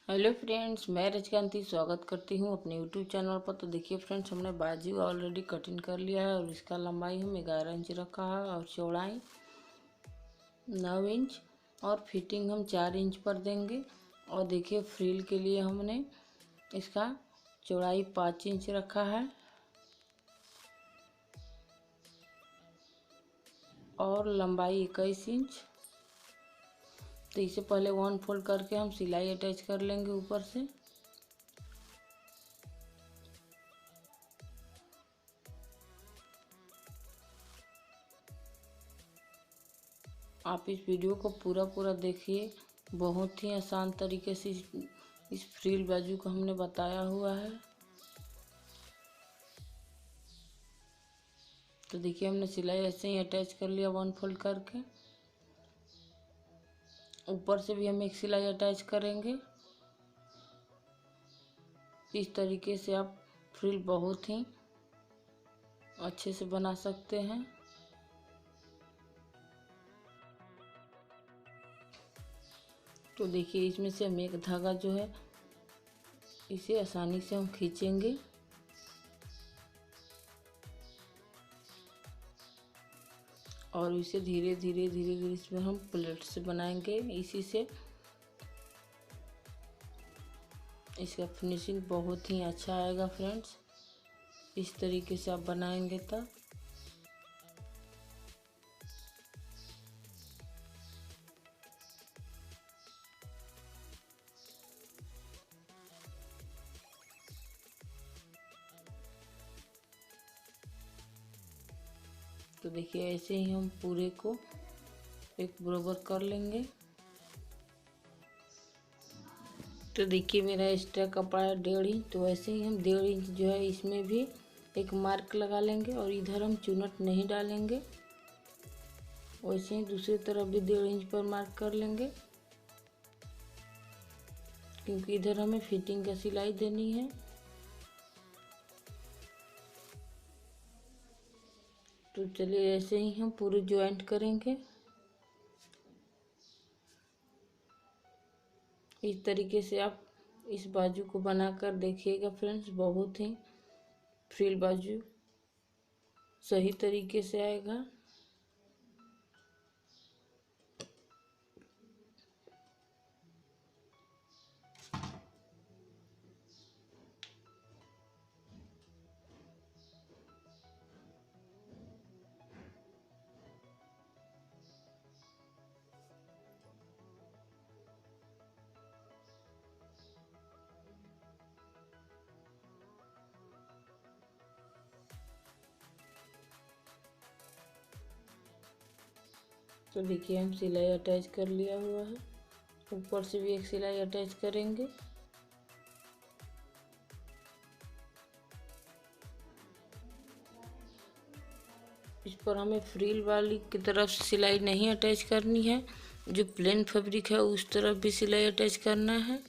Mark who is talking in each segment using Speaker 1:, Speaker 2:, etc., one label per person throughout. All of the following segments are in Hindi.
Speaker 1: हेलो फ्रेंड्स, मैं रजकांती स्वागत करती हूँ अपने यूट्यूब चैनल पर। तो देखिए फ्रेंड्स, हमने बाजू ऑलरेडी कटिंग कर लिया है और इसका लंबाई हम 11 इंच रखा है और चौड़ाई 9 इंच और फिटिंग हम 4 इंच पर देंगे। और देखिए फ्रिल के लिए हमने इसका चौड़ाई 5 इंच रखा है और लंबाई 21 इंच। तो इसे पहले 1 फोल्ड करके हम सिलाई अटैच कर लेंगे ऊपर से। आप इस वीडियो को पूरा देखिए, बहुत ही आसान तरीके से इस फ्रिल बाजू को हमने बताया हुआ है। तो देखिए हमने सिलाई ऐसे ही अटैच कर लिया 1 फोल्ड करके। ऊपर से भी हम एक सिलाई अटैच करेंगे। इस तरीके से आप फ्रिल बहुत ही अच्छे से बना सकते हैं। तो देखिए इसमें से हम एक धागा जो है इसे आसानी से हम खींचेंगे और इसे धीरे धीरे इसमें हम प्लेट से बनाएंगे। इसी से इसका फिनिशिंग बहुत ही अच्छा आएगा फ्रेंड्स। इस तरीके से आप बनाएंगे तब। तो देखिए ऐसे ही हम पूरे को एक बराबर कर लेंगे। तो देखिए मेरा एक्स्ट्रा कपड़ा है 1.5 इंच, तो ऐसे ही हम 1.5 इंच जो है इसमें भी एक मार्क लगा लेंगे और इधर हम चुनट नहीं डालेंगे। वैसे ही दूसरी तरफ भी 1.5 इंच पर मार्क कर लेंगे, क्योंकि इधर हमें फिटिंग का सिलाई देनी है। तो चलिए ऐसे ही हम पूरे ज्वाइंट करेंगे। इस तरीके से आप इस बाजू को बनाकर देखिएगा फ्रेंड्स, बहुत ही फ्रिल बाजू सही तरीके से आएगा। तो देखिए हम सिलाई अटैच कर लिया हुआ है। ऊपर से भी एक सिलाई अटैच करेंगे। इस पर हमें फ्रिल वाली की तरफ सिलाई नहीं अटैच करनी है, जो प्लेन फैब्रिक है उस तरफ भी सिलाई अटैच करना है।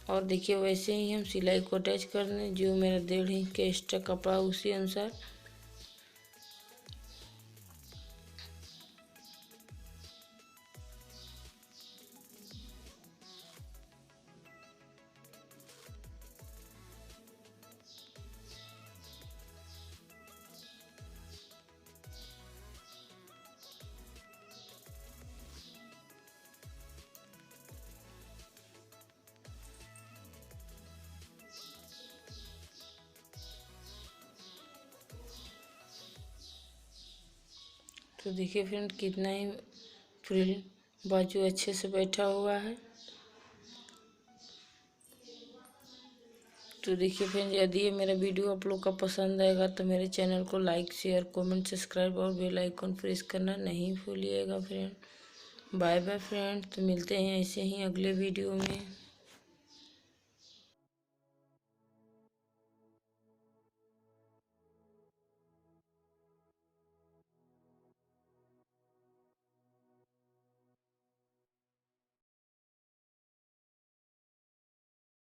Speaker 1: और देखिए वैसे ही हम सिलाई को अटैच करने, जो मेरा 1.5 इंच का एक्स्ट्रा कपड़ा उसी अनुसार। तो देखिए फ्रेंड कितना ही फ्रिल बाजू अच्छे से बैठा हुआ है। तो देखिए फ्रेंड, यदि ये मेरा वीडियो आप लोग का पसंद आएगा तो मेरे चैनल को लाइक, शेयर, कमेंट, सब्सक्राइब और बेल आइकन प्रेस करना नहीं भूलिएगा फ्रेंड। Bye bye friend. तो मिलते हैं ऐसे ही अगले वीडियो में।